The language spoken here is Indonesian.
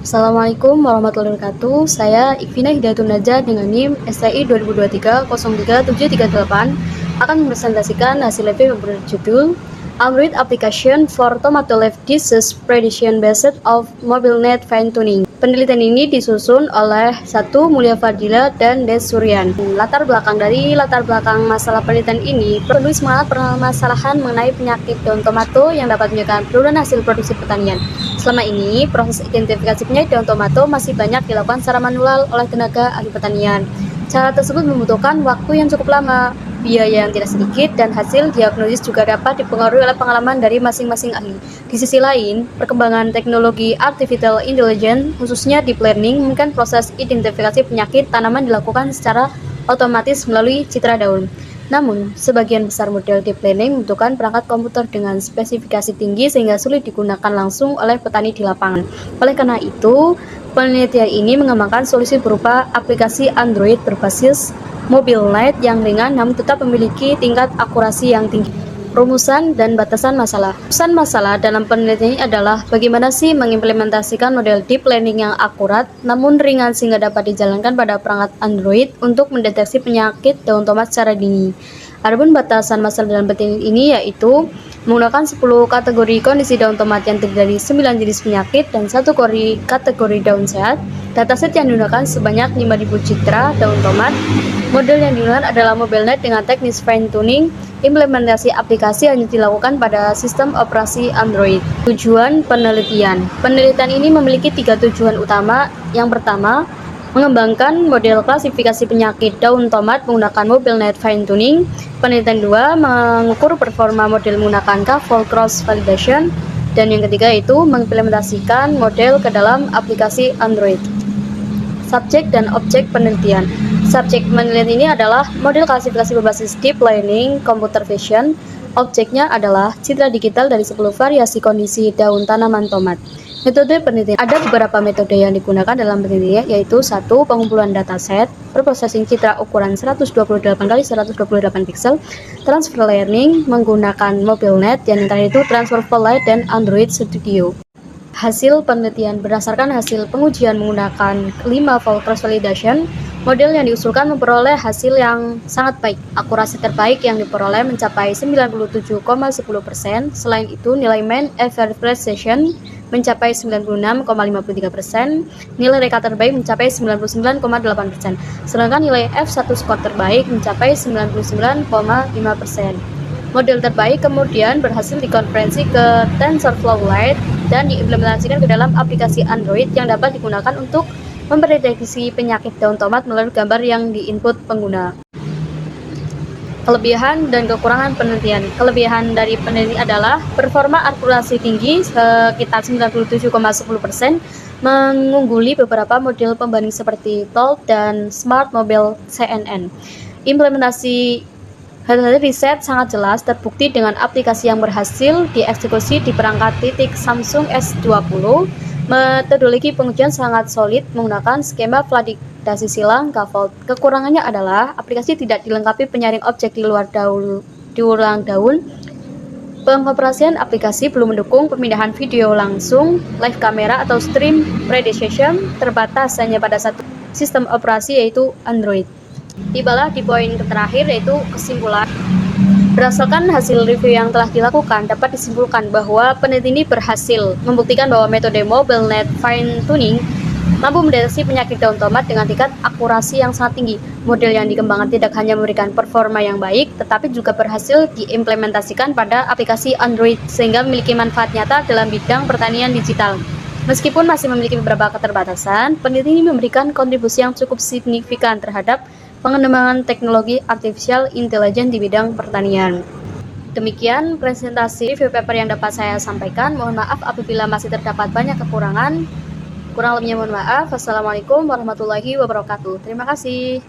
Assalamualaikum warahmatullahi wabarakatuh. Saya Ikvina Hidayatun Najah dengan NIM STI 2023 03738 akan mempresentasikan hasil review yang berjudul Android Application for Tomato Leaf Disease Prediction Based of MobileNet Fine Tuning. Penelitian ini disusun oleh Satu Mulia Fadila dan Des Suryan. Latar belakang masalah penelitian ini, penulis mengenal permasalahan mengenai penyakit daun tomato yang dapat menyebabkan penurunan hasil produksi pertanian. Selama ini, proses identifikasi penyakit daun tomato masih banyak dilakukan secara manual oleh tenaga ahli pertanian. Cara tersebut membutuhkan waktu yang cukup lama, biaya yang tidak sedikit, dan hasil diagnosis juga dapat dipengaruhi oleh pengalaman dari masing-masing ahli. Di sisi lain, perkembangan teknologi artificial intelligence, khususnya deep learning, memungkinkan proses identifikasi penyakit tanaman dilakukan secara otomatis melalui citra daun. Namun, sebagian besar model deep learning membutuhkan perangkat komputer dengan spesifikasi tinggi sehingga sulit digunakan langsung oleh petani di lapangan. Oleh karena itu, penelitian ini mengembangkan solusi berupa aplikasi Android berbasis MobileNet yang ringan namun tetap memiliki tingkat akurasi yang tinggi. Rumusan dan batasan masalah. Rumusan masalah dalam penelitian ini adalah bagaimana sih mengimplementasikan model deep learning yang akurat namun ringan sehingga dapat dijalankan pada perangkat Android untuk mendeteksi penyakit daun tomat secara dini. Adapun batasan masalah dalam penelitian ini yaitu menggunakan 10 kategori kondisi daun tomat yang terdiri dari 9 jenis penyakit dan 1 kategori daun sehat. Dataset yang digunakan sebanyak 5.000 citra daun tomat. Model yang digunakan adalah MobileNet dengan teknis fine tuning. Implementasi aplikasi hanya dilakukan pada sistem operasi Android. Tujuan penelitian. Penelitian ini memiliki 3 tujuan utama. Yang pertama, mengembangkan model klasifikasi penyakit daun tomat menggunakan MobileNet Fine Tuning. Penelitian 2, mengukur performa model menggunakan K-fold cross validation. Dan yang ketiga yaitu mengimplementasikan model ke dalam aplikasi Android. Subjek dan objek penelitian. Subjek penelitian ini adalah model klasifikasi berbasis deep learning computer vision. Objeknya adalah citra digital dari 10 variasi kondisi daun tanaman tomat. Metode penelitian. Ada beberapa metode yang digunakan dalam penelitian, yaitu 1. Pengumpulan dataset, preprocessing citra ukuran 128x128 pixel, transfer learning menggunakan MobileNet, dan yang terakhir itu transfer light dan Android Studio. Hasil penelitian. Berdasarkan hasil pengujian menggunakan 5-fold cross validation, model yang diusulkan memperoleh hasil yang sangat baik. Akurasi terbaik yang diperoleh mencapai 97,10%. Selain itu, nilai mean average precision mencapai 96,53%, nilai reka terbaik mencapai 99,8%, sedangkan nilai F1 skor terbaik mencapai 99,5%. Model terbaik kemudian berhasil dikonversi ke TensorFlow Lite dan diimplementasikan ke dalam aplikasi Android yang dapat digunakan untuk mempredeksi penyakit daun tomat melalui gambar yang diinput pengguna. Kelebihan dan kekurangan penelitian. Kelebihan dari penelitian adalah performa akurasi tinggi sekitar 97,10%, mengungguli beberapa model pembanding seperti TOLT dan Smart Mobile CNN. Implementasi hasil riset sangat jelas terbukti dengan aplikasi yang berhasil dieksekusi di perangkat titik Samsung S20. Metodologi pengujian sangat solid menggunakan skema validasi silang K-fold. Kekurangannya adalah aplikasi tidak dilengkapi penyaring objek di luar ulang daun. Pengoperasian aplikasi belum mendukung pemindahan video langsung, live kamera atau stream prediction, terbatas hanya pada satu sistem operasi yaitu Android. Tibalah di poin terakhir yaitu kesimpulan. Berdasarkan hasil review yang telah dilakukan, dapat disimpulkan bahwa penelitian ini berhasil membuktikan bahwa metode MobileNet Fine Tuning mampu mendeteksi penyakit daun tomat dengan tingkat akurasi yang sangat tinggi. Model yang dikembangkan tidak hanya memberikan performa yang baik, tetapi juga berhasil diimplementasikan pada aplikasi Android sehingga memiliki manfaat nyata dalam bidang pertanian digital. Meskipun masih memiliki beberapa keterbatasan, penelitian ini memberikan kontribusi yang cukup signifikan terhadap pengembangan teknologi artificial intelligence di bidang pertanian. Demikian presentasi review paper yang dapat saya sampaikan. Mohon maaf apabila masih terdapat banyak kekurangan. Kurang lebihnya mohon maaf. Wassalamualaikum warahmatullahi wabarakatuh. Terima kasih.